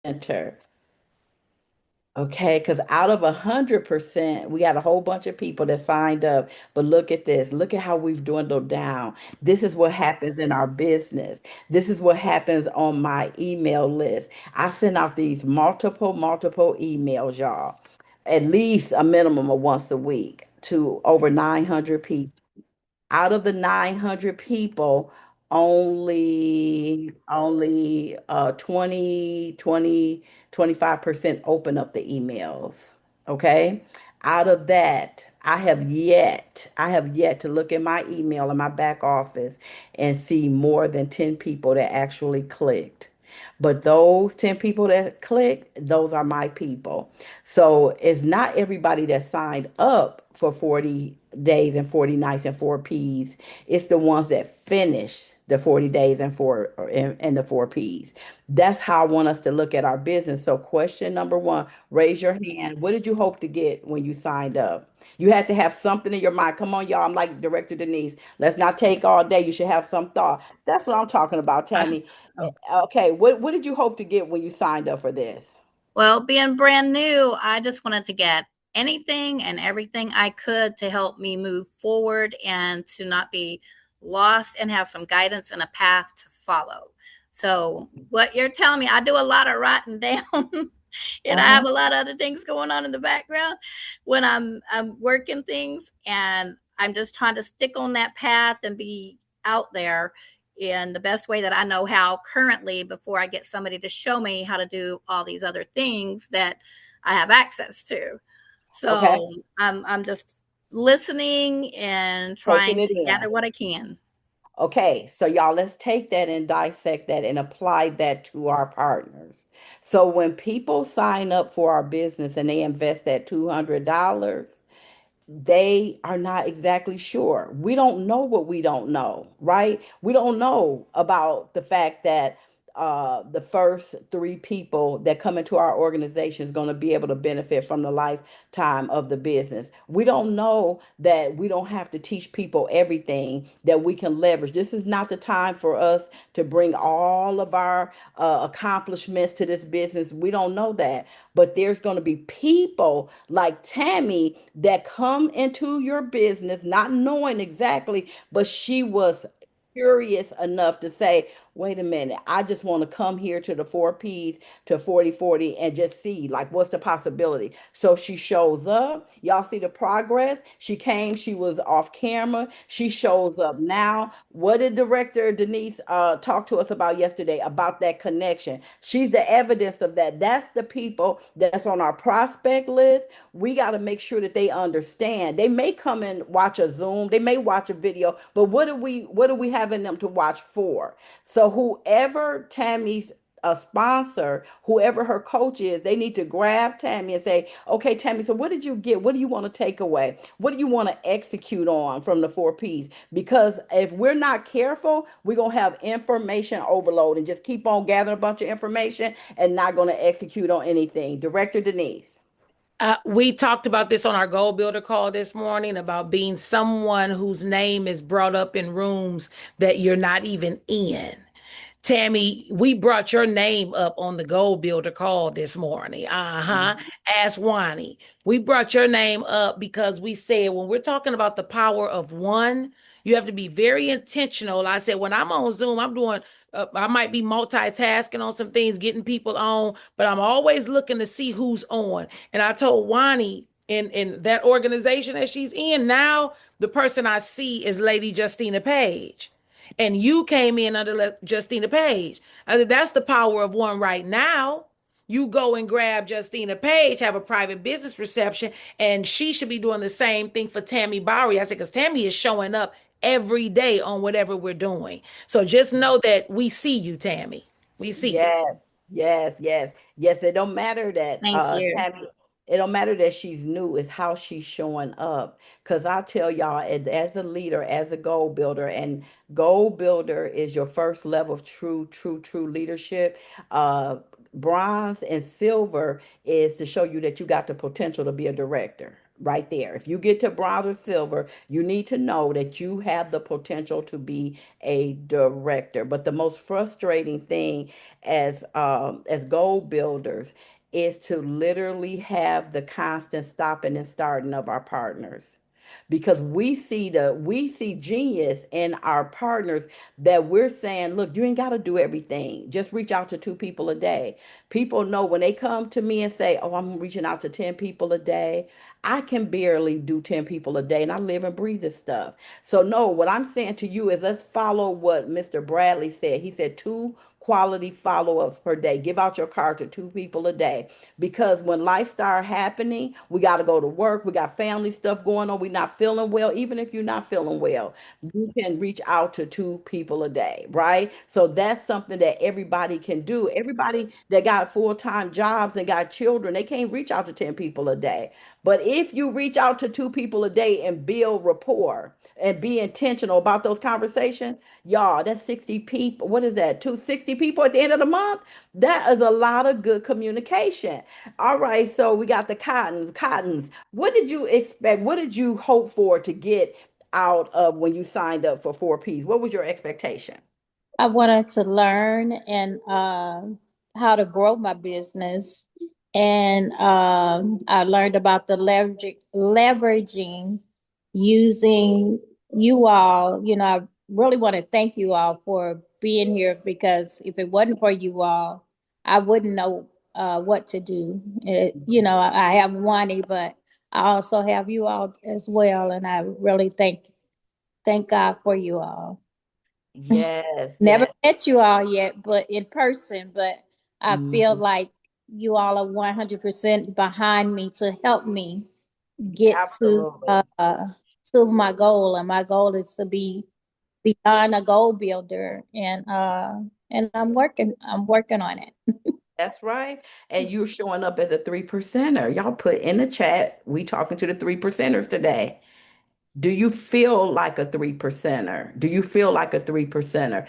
enter. Okay, because out of 100%, we got a whole bunch of people that signed up. But look at this. Look at how we've dwindled down. This is what happens in our business. This is what happens on my email list. I send out these multiple emails, y'all, at least a minimum of once a week to over 900 people. Out of the 900 people, only 25% open up the emails. Okay? Out of that, I have yet to look at my email in my back office and see more than 10 people that actually clicked. But those 10 people that clicked, those are my people. So it's not everybody that signed up for 40 days and 40 nights and four P's. It's the ones that finish the 40 days and the four P's. That's how I want us to look at our business. So question number one, raise your hand. What did you hope to get when you signed up? You had to have something in your mind. Come on, y'all. I'm like Director Denise. Let's not take all day. You should have some thought. That's what I'm talking about, I, Tammy. oh, Okay, what did you hope to get when you signed up for this? well, being brand new, I just wanted to get anything and everything I could to help me move forward and to not be lost and have some guidance and a path to follow. So, what you're telling me, I do a lot of writing down. And I Uh-huh. have a lot of other things going on in the background when I'm working things, and I'm just trying to stick on that path and be out there in the best way that I know how currently before I get somebody to show me how to do all these other things that I have access to. Okay. So I'm just listening and Taking trying it to in. gather what I can. Okay, so y'all, let's take that and dissect that and apply that to our partners. So when people sign up for our business and they invest that $200, they are not exactly sure. We don't know what we don't know, right? We don't know about the fact that the first three people that come into our organization is going to be able to benefit from the lifetime of the business. We don't know that we don't have to teach people everything that we can leverage. This is not the time for us to bring all of our accomplishments to this business. We don't know that. But there's going to be people like Tammy that come into your business not knowing exactly, but she was curious enough to say, wait a minute, I just want to come here to the four P's to 40/40 and just see like what's the possibility. So she shows up. Y'all see the progress. She came, she was off camera. She shows up now. What did director Denise talk to us about yesterday about that connection? She's the evidence of that. That's the people that's on our prospect list. We got to make sure that they understand. They may come and watch a Zoom, they may watch a video, but what are we having them to watch for? So whoever Tammy's a sponsor, whoever her coach is, they need to grab Tammy and say, okay, Tammy, so what did you get? What do you want to take away? What do you want to execute on from the four P's? Because if we're not careful, we're going to have information overload and just keep on gathering a bunch of information and not going to execute on anything. Director Denise. We talked about this on our goal builder call this morning about being someone whose name is brought up in rooms that you're not even in. Tammy, we brought your name up on the goal builder call this morning. Uh-huh. Ask Wani. We brought your name up because we said when we're talking about the power of one, you have to be very intentional. I said, when I'm on Zoom, I might be multitasking on some things, getting people on, but I'm always looking to see who's on. And I told Wani in that organization that she's in now, the person I see is Lady Justina Page. And you came in under Justina Page. I said, that's the power of one right now. You go and grab Justina Page, have a private business reception, and she should be doing the same thing for Tammy Bowery. I said, because Tammy is showing up every day on whatever we're doing. So just know that we see you, Tammy. We see you. Yes. It don't matter that Thank you. Tammy, it don't matter that she's new, it's how she's showing up. Because I tell y'all, as a leader, as a goal builder, and goal builder is your first level of true leadership. Bronze and silver is to show you that you got the potential to be a director. right there. If you get to bronze or silver, you need to know that you have the potential to be a director. But the most frustrating thing as goal builders is to literally have the constant stopping and starting of our partners, because we see genius in our partners, that we're saying, look, you ain't got to do everything, just reach out to 2 people a day. People know when they come to me and say, oh, I'm reaching out to 10 people a day, I can barely do 10 people a day, and I live and breathe this stuff. So no, what I'm saying to you is, let's follow what Mr. Bradley said. He said 2 quality follow-ups per day. Give out your card to 2 people a day, because when life start happening, we got to go to work, we got family stuff going on, we not feeling well. Even if you're not feeling well, you can reach out to 2 people a day, right? So that's something that everybody can do. Everybody that got full-time jobs and got children, they can't reach out to 10 people a day. But if you reach out to 2 people a day and build rapport and be intentional about those conversations, y'all, that's 60 people. What is that? 260 people at the end of the month? That is a lot of good communication. All right, so we got the cottons. Cottons, what did you expect? What did you hope for to get out of when you signed up for 4Ps? What was your expectation? I wanted to learn and how to grow my business. And I learned about the leveraging using you all. You know, I really want to thank you all for being here, because if it wasn't for you all, I wouldn't know what to do. You know, I have Wani, but I also have you all as well. And I really thank God for you all. Yes, Never that. met you all yet, but in person, but I feel Mhm. like you all are 100% behind me to help me get Absolutely. to my goal. And my goal is to be beyond a goal builder. And I'm working on it. That's right. And you're showing up as a 3 percenter. Y'all put in the chat, we talking to the 3 percenters today. Do you feel like a 3 percenter? Do you feel like a 3 percenter?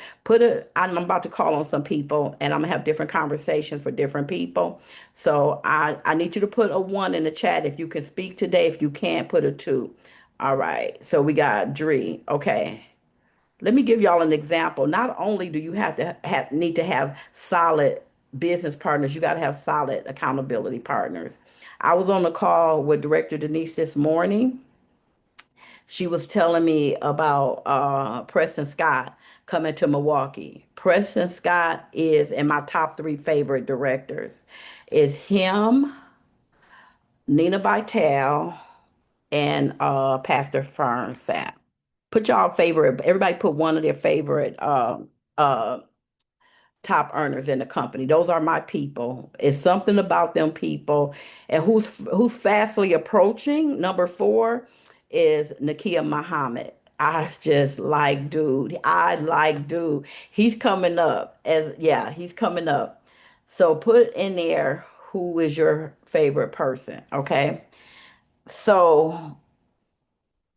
I'm about to call on some people, and I'm gonna have different conversations for different people. So I need you to put a 1 in the chat if you can speak today. If you can't, put a 2. All right. So we got Dree. Okay. Let me give y'all an example. Not only do you have to need to have solid business partners, you got to have solid accountability partners. I was on a call with Director Denise this morning. She was telling me about Preston Scott coming to Milwaukee. Preston Scott is in my top 3 favorite directors. Is him, Nina Vital, and Pastor Fern Sapp. Put y'all favorite. Everybody put one of their favorite uh, top earners in the company. Those are my people. It's something about them people. And who's fastly approaching? Number 4 is Nakia Muhammad. I just like dude. I like dude. He's coming up as yeah, he's coming up. So put in there who is your favorite person, okay? So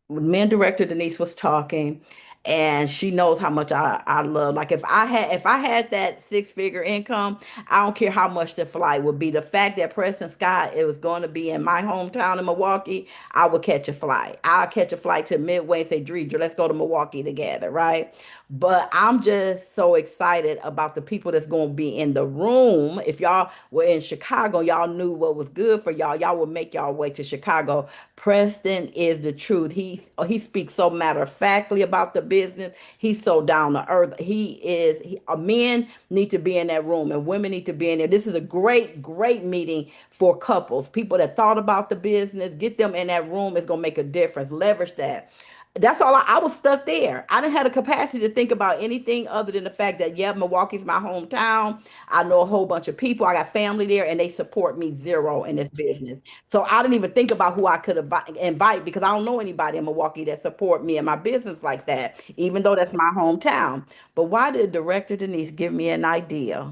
men director Denise was talking, and she knows how much I love. Like if I had that 6 figure income, I don't care how much the flight would be. The fact that Preston Scott it was going to be in my hometown in Milwaukee, I would catch a flight. I'll catch a flight to Midway and say, Dreidra, let's go to Milwaukee together, right? But I'm just so excited about the people that's going to be in the room. If y'all were in Chicago, y'all knew what was good for y'all. Y'all would make y'all way to Chicago. Preston is the truth. He speaks so matter of factly about the business. He's so down to earth. Men need to be in that room and women need to be in there. This is a great meeting for couples. People that thought about the business, get them in that room. It's gonna make a difference. Leverage that. That's all. I was stuck there. I didn't have the capacity to think about anything other than the fact that, yeah, Milwaukee's my hometown. I know a whole bunch of people. I got family there, and they support me zero in this business. So I didn't even think about who I could invite, because I don't know anybody in Milwaukee that support me and my business like that, even though that's my hometown. But why did Director Denise give me an idea?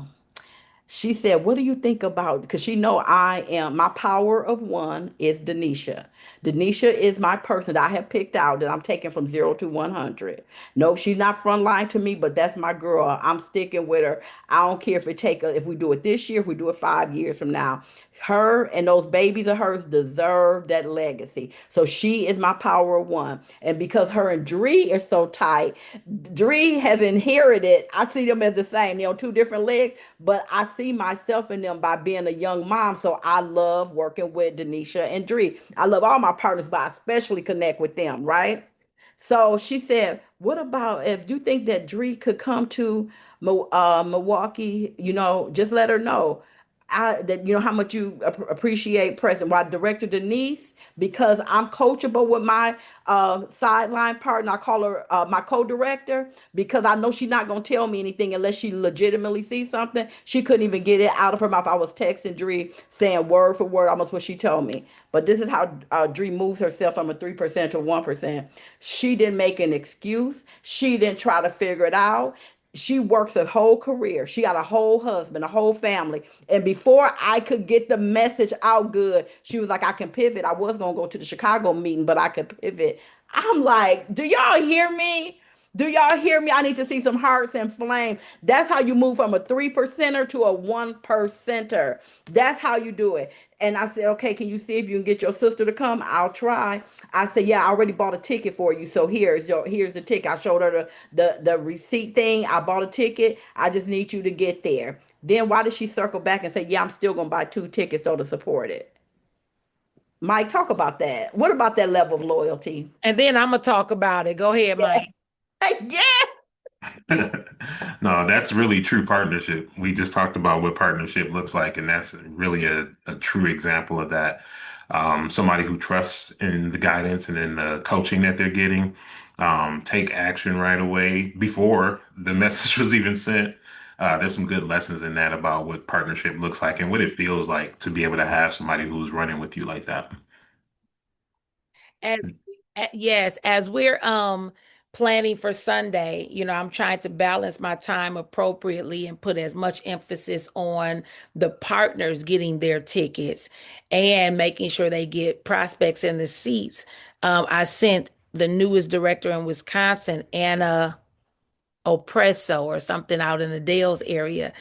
She said, "What do you think about?" Because she know my power of one is Denisha. Denisha is my person that I have picked out that I'm taking from 0 to 100. No, she's not front line to me, but that's my girl. I'm sticking with her. I don't care if we do it this year, if we do it 5 years from now. Her and those babies of hers deserve that legacy. So she is my power of one. And because her and Dree are so tight, Dree has inherited, I see them as the same, two different legs, but I see myself in them by being a young mom. So I love working with Denisha and Dree. I love all my partners, but I especially connect with them, right? So she said, "What about if you think that Dree could come to Milwaukee? Just let her know. That how much you appreciate present." While Director Denise, because I'm coachable with my sideline partner, I call her my co-director, because I know she's not gonna tell me anything unless she legitimately sees something. She couldn't even get it out of her mouth. I was texting Dree saying word for word almost what she told me. But this is how Dree moves herself from a 3% to 1%. She didn't make an excuse. She didn't try to figure it out. She works a whole career. She got a whole husband, a whole family. And before I could get the message out good, she was like, "I can pivot. I was going to go to the Chicago meeting, but I could pivot." I'm like, do y'all hear me? Do y'all hear me? I need to see some hearts and flames. That's how you move from a 3%er to a 1%er. That's how you do it. And I said, "Okay, can you see if you can get your sister to come?" "I'll try." I said, "Yeah, I already bought a ticket for you. So here's the ticket." I showed her the receipt thing. "I bought a ticket. I just need you to get there." Then why did she circle back and say, "Yeah, I'm still gonna buy 2 tickets though to support it"? Mike, talk about that. What about that level of loyalty? And then I'm gonna talk about it. Go ahead, Mike. Yeah. No, that's really true partnership. We just talked about what partnership looks like, and that's really a true example of that. Somebody who trusts in the guidance and in the coaching that they're getting, take action right away before the message was even sent. There's some good lessons in that about what partnership looks like and what it feels like to be able to have somebody who's running with you like that. As yes, as we're planning for Sunday, I'm trying to balance my time appropriately and put as much emphasis on the partners getting their tickets and making sure they get prospects in the seats. I sent the newest director in Wisconsin, Anna Oppresso or something, out in the Dales area.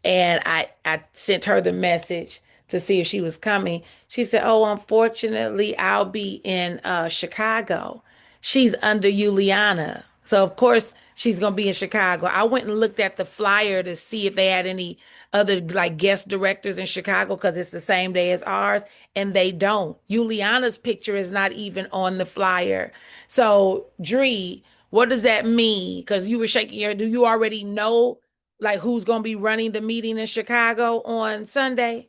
And I sent her the message to see if she was coming. She said, "Oh, unfortunately, I'll be in Chicago." She's under Juliana. So of course she's gonna be in Chicago. I went and looked at the flyer to see if they had any other like guest directors in Chicago because it's the same day as ours, and they don't. Juliana's picture is not even on the flyer. So Dree, what does that mean? Because you were shaking your, do you already know like who's going to be running the meeting in Chicago on Sunday?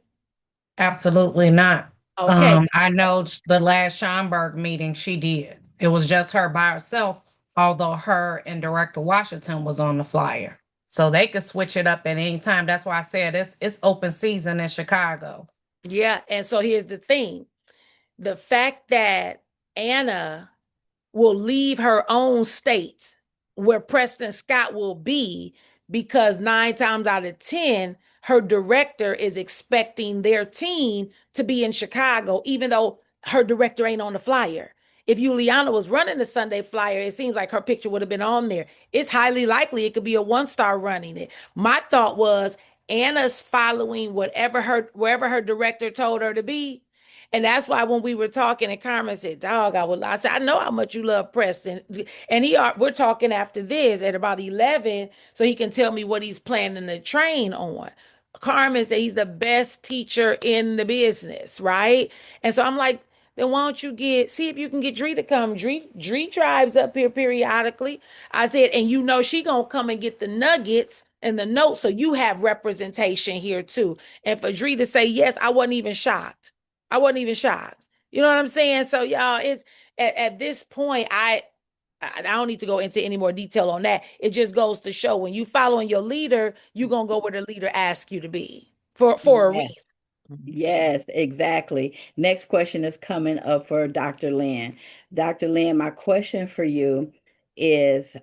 Absolutely not. Okay. I know the last Schomburg meeting she did. It was just her by herself, although her and Director Washington was on the flyer. So they could switch it up at any time. That's why I said it's open season in Chicago. Yeah. And so here's the thing, the fact that Anna will leave her own state where Preston Scott will be, because 9 times out of 10, her director is expecting their team to be in Chicago, even though her director ain't on the flyer. If Juliana was running the Sunday flyer, it seems like her picture would have been on there. It's highly likely it could be a 1-star running it. My thought was Anna's following wherever her director told her to be. And that's why when we were talking, and Carmen said, "Dog, I said, I know how much you love Preston." And we're talking after this at about 11, so he can tell me what he's planning to train on. Carmen said he's the best teacher in the business, right? And so I'm like, then why don't you see if you can get Dree to come? Dree drives up here periodically. I said, and she gonna come and get the nuggets and the notes, so you have representation here too. And for Dree to say yes, I wasn't even shocked. I wasn't even shocked. You know what I'm saying? So y'all, it's at this point, I don't need to go into any more detail on that. It just goes to show when you following your leader, you're gonna go where the leader asks you to be for a Yes. reason. Yes, exactly. Next question is coming up for Dr. Lynn. Dr. Lynn, my question for you is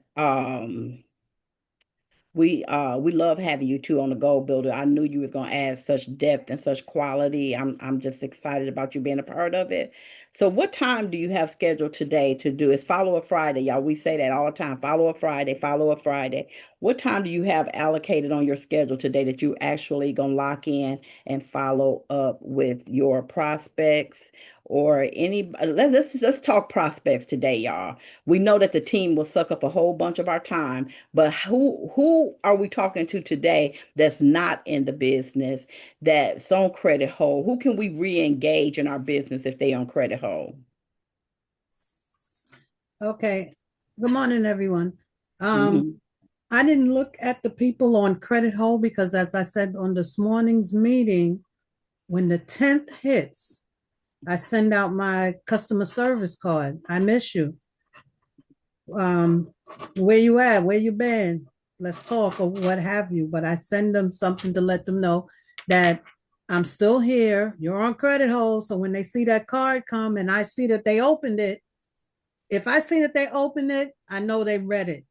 We love having you too on the Goal Builder. I knew you was gonna add such depth and such quality. I'm just excited about you being a part of it. So what time do you have scheduled today to do? It's Follow Up Friday, y'all. We say that all the time. Follow Up Friday, Follow Up Friday. What time do you have allocated on your schedule today that you actually gonna lock in and follow up with your prospects or any let's talk prospects today, y'all. We know that the team will suck up a whole bunch of our time, but who are we talking to today that's not in the business, that's on credit hold? Who can we re-engage in our business if they on credit hold? Okay. Good morning, everyone. Mhm. I didn't look at the people on credit hold because, as I said on this morning's meeting, when the 10th hits, I send out my customer service card. I miss you. Where you at? Where you been? Let's talk or what have you. But I send them something to let them know that I'm still here. You're on credit hold. So when they see that card come and I see that they opened it, if I see that they opened it, I know they read it.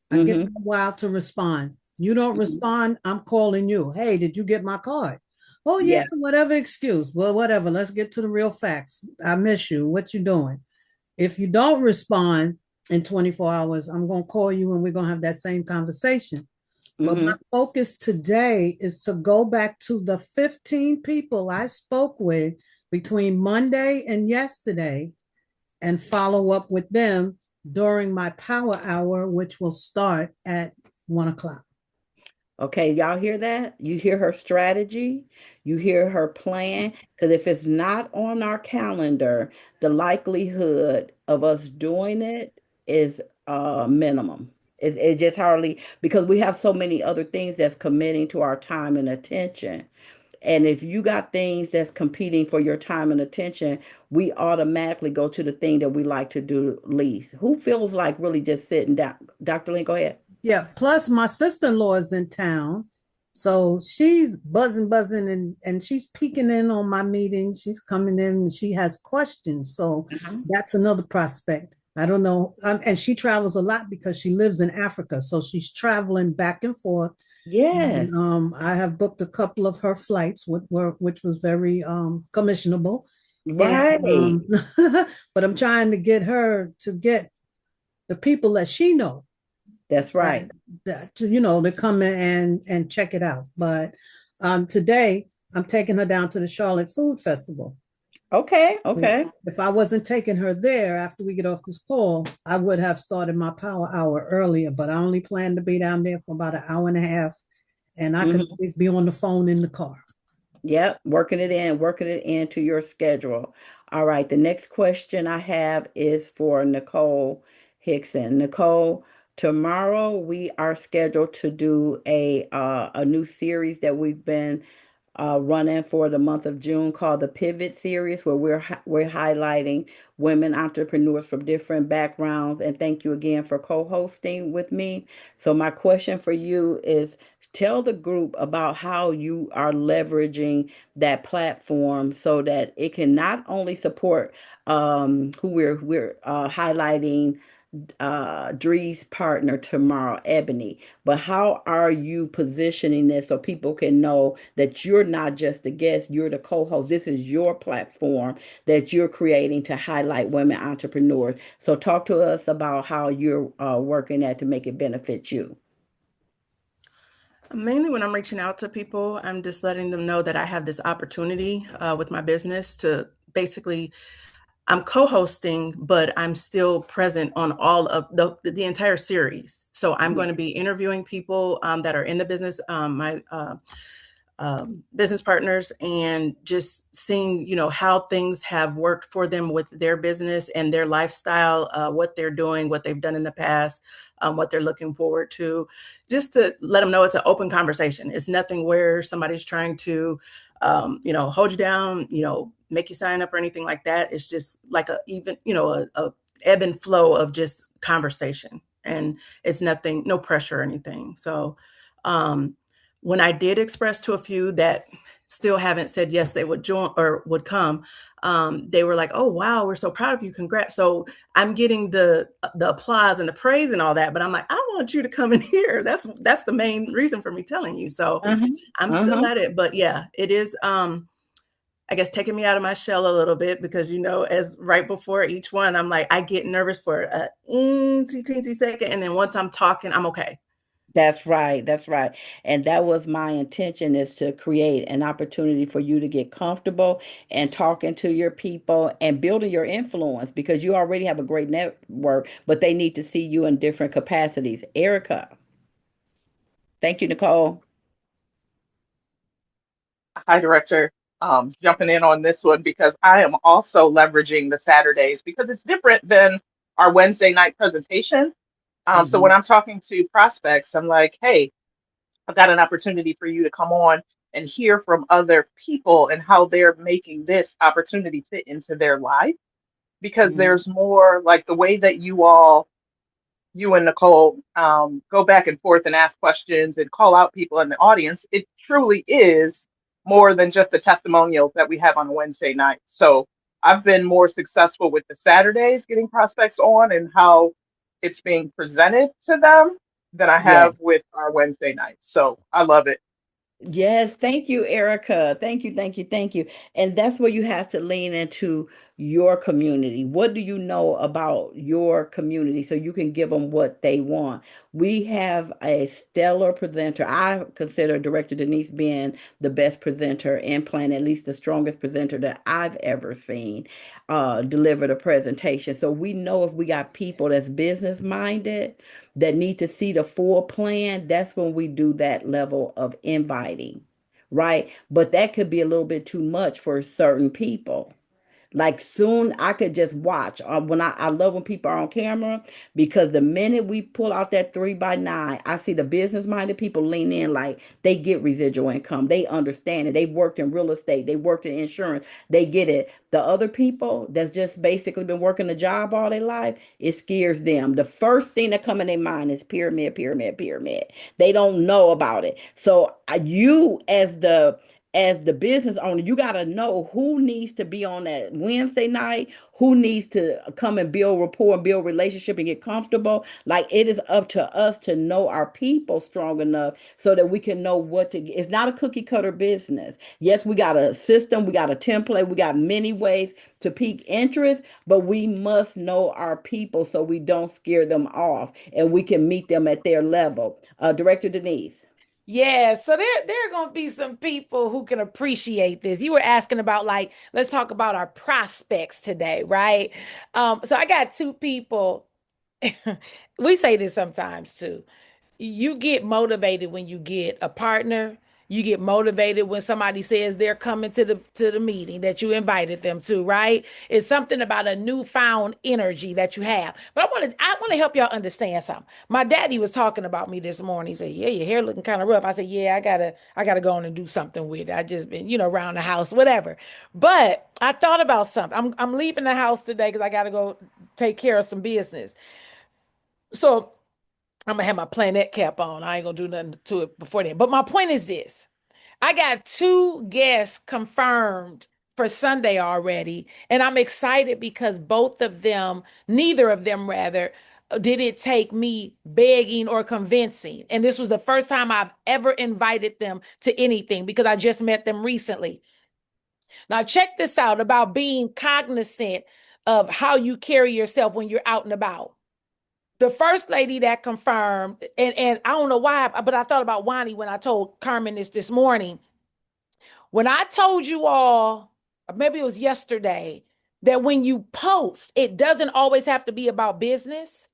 I give them a while to respond. You don't respond, I'm calling you. Hey, did you get my card? Oh yeah, Yeah. whatever excuse. Well, whatever. Let's get to the real facts. I miss you. What you doing? If you don't respond in 24 hours, I'm going to call you and we're going to have that same conversation. But my focus today is to go back to the 15 people I spoke with between Monday and yesterday and follow up with them during my power hour, which will start at 1 o'clock. Okay, y'all hear that? You hear her strategy, you hear her plan. Because if it's not on our calendar, the likelihood of us doing it is minimum. It just hardly, because we have so many other things that's committing to our time and attention. And if you got things that's competing for your time and attention, we automatically go to the thing that we like to do least. Who feels like really just sitting down? Dr. Lynn, go ahead. Yeah. Plus, my sister-in-law is in town. So she's buzzing, and she's peeking in on my meetings. She's coming in and she has questions. So Uh-huh. that's another prospect. I don't know. And she travels a lot because she lives in Africa. So she's traveling back and forth. And Yes. I have booked a couple of her flights, which was very commissionable. And Right. but I'm trying to get her to get the people that she knows, That's right, right. to come in and check it out. But today I'm taking her down to the Charlotte Food Festival. Okay. Okay. If I wasn't taking her there after we get off this call, I would have started my power hour earlier, but I only plan to be down there for about an hour and a half, and I can always be on the phone in the car. Yep. Working it into your schedule. All right. The next question I have is for Nicole Hickson. Nicole, tomorrow we are scheduled to do a new series that we've been running for the month of June called the Pivot Series, where we're highlighting women entrepreneurs from different backgrounds. And thank you again for co-hosting with me. So my question for you is, tell the group about how you are leveraging that platform so that it can not only support who we're highlighting, Dree's partner tomorrow, Ebony. But how are you positioning this so people can know that you're not just the guest, you're the co-host. This is your platform that you're creating to highlight women entrepreneurs. So talk to us about how you're working that to make it benefit you. Mainly when I'm reaching out to people, I'm just letting them know that I have this opportunity with my business to basically, I'm co-hosting, but I'm still present on all of the entire series. So I'm going to be interviewing people that are in the business, my business partners, and just seeing, how things have worked for them with their business and their lifestyle, what they're doing, what they've done in the past, what they're looking forward to, just to let them know it's an open conversation. It's nothing where somebody's trying to, hold you down, make you sign up or anything like that. It's just like a ebb and flow of just conversation, and it's nothing, no pressure or anything. So, when I did express to a few that still haven't said yes, they would join or would come, they were like, "Oh wow, we're so proud of you! Congrats!" So I'm getting the applause and the praise and all that, but I'm like, I want you to come in here. That's the main reason for me telling you. So I'm still at it, but yeah, it is I guess taking me out of my shell a little bit because, as right before each one, I'm like, I get nervous for a teensy second. And then once I'm talking, I'm okay. That's right. That's right. And that was my intention, is to create an opportunity for you to get comfortable and talking to your people and building your influence, because you already have a great network, but they need to see you in different capacities. Erica. Thank you, Nicole. Hi, Director. Jumping in on this one because I am also leveraging the Saturdays because it's different than our Wednesday night presentation. So when Mhm. I'm talking to prospects, I'm like, hey, I've got an opportunity for you to come on and hear from other people and how they're making this opportunity fit into their life. Because Mhm. there's more like the way that you and Nicole go back and forth and ask questions and call out people in the audience, it truly is more than just the testimonials that we have on Wednesday night. So I've been more successful with the Saturdays getting prospects on and how it's being presented to them than I Yes. have with our Wednesday nights. So I love it. Yes, thank you, Erica. Thank you, thank you, thank you. And that's where you have to lean into your community. What do you know about your community so you can give them what they want? We have a stellar presenter. I consider Director Denise being the best presenter in Plan, at least the strongest presenter that I've ever seen deliver the presentation. So we know if we got people that's business minded, that need to see the full plan, that's when we do that level of inviting, right? But that could be a little bit too much for certain people. Like soon I could just watch. I love when people are on camera, because the minute we pull out that 3x9, I see the business minded people lean in, like they get residual income. They understand it. They worked in real estate. They worked in insurance. They get it. The other people that's just basically been working the job all their life, it scares them. The first thing that come in their mind is pyramid, pyramid, pyramid. They don't know about it. So you as the business owner, you got to know who needs to be on that Wednesday night, who needs to come and build rapport and build relationship and get comfortable. Like, it is up to us to know our people strong enough so that we can know what to get. It's not a cookie cutter business. Yes, we got a system, we got a template, we got many ways to pique interest, but we must know our people so we don't scare them off and we can meet them at their level. Director Denise. Yeah, so there are gonna be some people who can appreciate this. You were asking about, like, let's talk about our prospects today, right? So I got two people. We say this sometimes too. You get motivated when you get a partner. You get motivated when somebody says they're coming to the meeting that you invited them to, right? It's something about a newfound energy that you have. But I want to help y'all understand something. My daddy was talking about me this morning. He said, "Yeah, your hair looking kind of rough." I said, "Yeah, I gotta go on and do something with it. I just been, around the house, whatever." But I thought about something. I'm leaving the house today because I gotta go take care of some business. So I'm gonna have my planet cap on. I ain't gonna do nothing to it before then. But my point is this: I got two guests confirmed for Sunday already, and I'm excited because neither of them rather, did it take me begging or convincing. And this was the first time I've ever invited them to anything because I just met them recently. Now, check this out about being cognizant of how you carry yourself when you're out and about. The first lady that confirmed, and I don't know why, but I thought about Wani when I told Carmen this morning. When I told you all, or maybe it was yesterday, that when you post, it doesn't always have to be about business.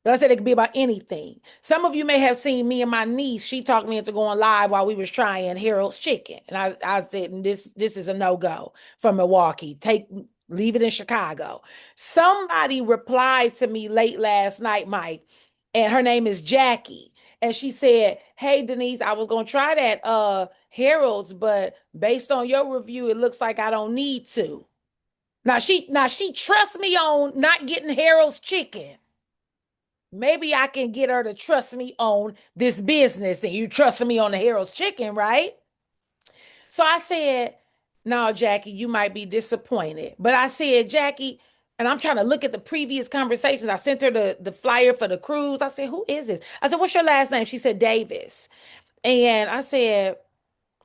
But I said it could be about anything. Some of you may have seen me and my niece. She talked me into going live while we was trying Harold's Chicken, and I said, this is a no go from Milwaukee. Leave it in Chicago. Somebody replied to me late last night, Mike, and her name is Jackie, and she said, "Hey Denise, I was gonna try that Harold's, but based on your review, it looks like I don't need to." Now she trusts me on not getting Harold's Chicken. Maybe I can get her to trust me on this business, and you trusting me on the Harold's Chicken, right? So I said, "No, Jackie, you might be disappointed." But I said, "Jackie, And I'm trying to look at the previous conversations. I sent her the flyer for the cruise. I said, who is this? I said, what's your last name? She said, Davis. And I said,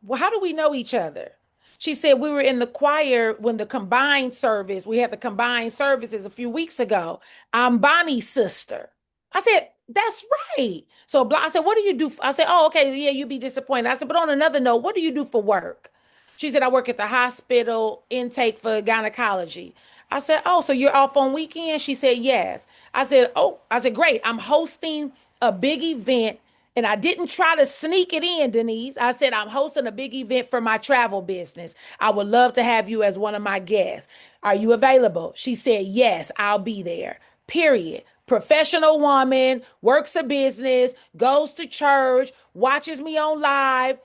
well, how do we know each other? She said, we were in the choir when we had the combined services a few weeks ago. I'm Bonnie's sister. I said, that's right. So I said, what do you do? I said, oh, okay. Yeah, you'd be disappointed. I said, but on another note, what do you do for work? She said, I work at the hospital intake for gynecology. I said, oh, so you're off on weekends? She said, yes. I said, great. I'm hosting a big event and I didn't try to sneak it in, Denise. I said, I'm hosting a big event for my travel business. I would love to have you as one of my guests. Are you available? She said, yes, I'll be there. Period. Professional woman, works a business, goes to church, watches me on live.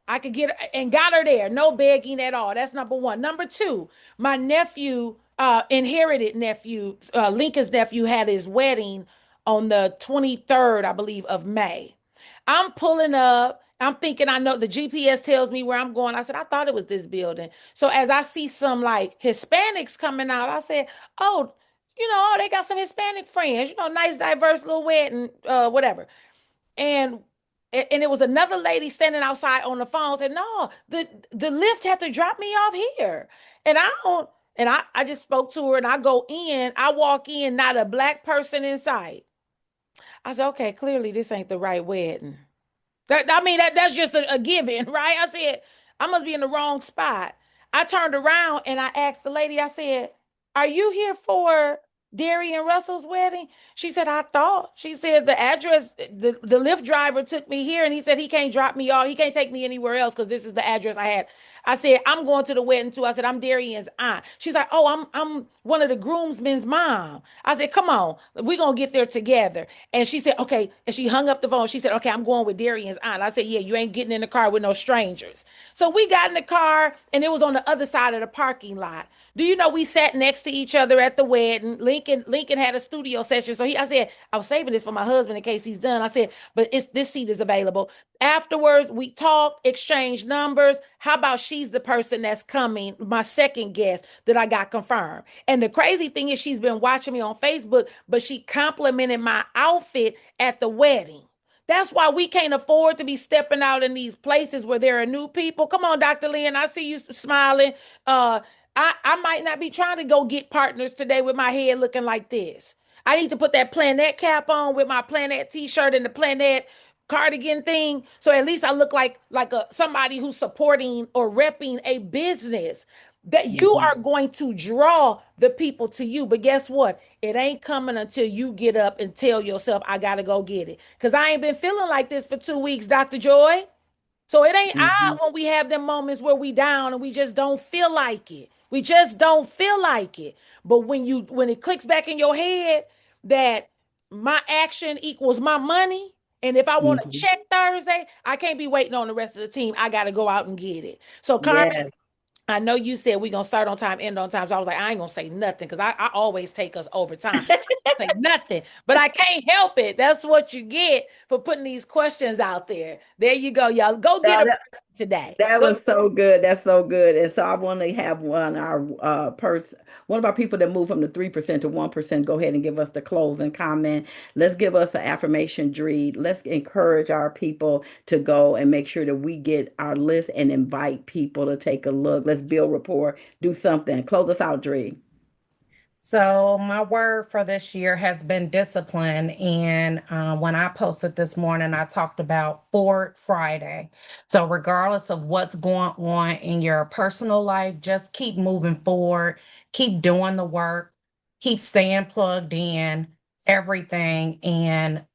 I could get and got her there. No begging at all. That's number one. Number two, my nephew, inherited nephew, Lincoln's nephew, had his wedding on the 23rd, I believe, of May. I'm pulling up. I'm thinking I know the GPS tells me where I'm going. I said, I thought it was this building. So as I see some like Hispanics coming out, I said, oh, they got some Hispanic friends, nice, diverse little wedding, whatever. And and it was another lady standing outside on the phone said, no, the lift had to drop me off here. And I don't, and I just spoke to her and I go in, I walk in, not a black person in sight. I said, okay, clearly this ain't the right wedding. That's just a given, right? I said, I must be in the wrong spot. I turned around and I asked the lady, I said, are you here for Darian Russell's wedding? She said, I thought. She said the address, the Lyft driver took me here and he said he can't drop me off. He can't take me anywhere else because this is the address I had. I said, I'm going to the wedding too. I said, I'm Darian's aunt. She's like, oh, I'm one of the groomsmen's mom. I said, come on, we're gonna get there together. And she said, okay. And she hung up the phone. She said, okay, I'm going with Darian's aunt. I said, yeah, you ain't getting in the car with no strangers. So we got in the car and it was on the other side of the parking lot. Do you know we sat next to each other at the wedding? Lincoln had a studio session. So I said, I was saving this for my husband in case he's done. I said, but this seat is available. Afterwards, we talked, exchanged numbers. How about she's the person that's coming, my second guest that I got confirmed. And the crazy thing is she's been watching me on Facebook, but she complimented my outfit at the wedding. That's why we can't afford to be stepping out in these places where there are new people. Come on, Dr. Lynn, I see you smiling. I might not be trying to go get partners today with my head looking like this. I need to put that Planet cap on with my Planet t-shirt and the Planet cardigan thing. So at least I look like somebody who's supporting or repping a business that you are going to draw the people to you. But guess what? It ain't coming until you get up and tell yourself, I got to go get it. Because I ain't been feeling like this for 2 weeks, Dr. Joy. So it ain't odd when we have them moments where we down and we just don't feel like it. We just don't feel like it. But when it clicks back in your head that my action equals my money, and if I want to check Thursday, I can't be waiting on the rest of the team. I got to go out and get it. So Carmen, Yes. I know you said we're gonna start on time, end on time. So I was like, I ain't gonna say nothing because I always take us over time. Say nothing, but I can't help it. That's what you get for putting these questions out there. There you go, y'all. Go get Now, a today. that Go. was so good. That's so good. And so I want to have one of our people that moved from the 3% to 1% go ahead and give us the closing comment. Let's give us an affirmation, Dree. Let's encourage our people to go and make sure that we get our list and invite people to take a look. Let's build rapport, do something. Close us out, Dree. So my word for this year has been discipline. And when I posted this morning, I talked about Forward Friday. So regardless of what's going on in your personal life, just keep moving forward, keep doing the work, keep staying plugged in, everything. And,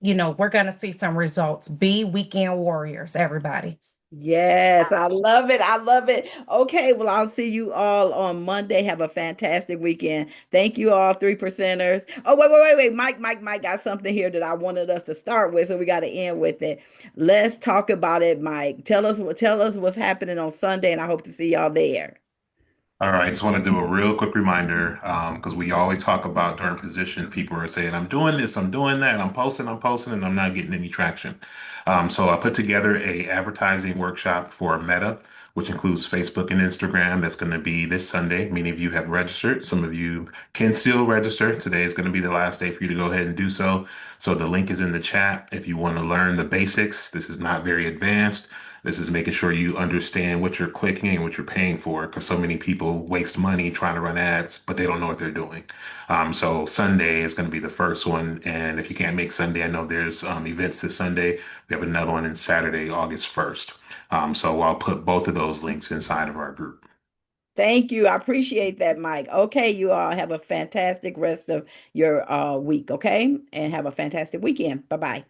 we're going to see some results. Be weekend warriors, everybody. Yes, I love it. I love it. Okay, well, I'll see you all on Monday. Have a fantastic weekend. Thank you all, 3%ers. Oh, wait. Mike got something here that I wanted us to start with, so we got to end with it. Let's talk about it, Mike. Tell us what's happening on Sunday, and I hope to see y'all there. All right, just want to do a real quick reminder because we always talk about during position, people are saying, I'm doing this, I'm doing that, I'm posting, and I'm not getting any traction. So I put together a advertising workshop for Meta. which includes Facebook and Instagram. That's going to be this Sunday. Many of you have registered. Some of you can still register. Today is going to be the last day for you to go ahead and do so. So the link is in the chat if you want to learn the basics. This is not very advanced. This is making sure you understand what you're clicking and what you're paying for, because so many people waste money trying to run ads, but they don't know what they're doing. So Sunday is going to be the first one. And if you can't make Sunday, I know there's events this Sunday. We have another one on Saturday, August 1st. So I'll put both of those links inside of our group. Thank you. I appreciate that, Mike. Okay, you all have a fantastic rest of your week, okay? And have a fantastic weekend. Bye-bye.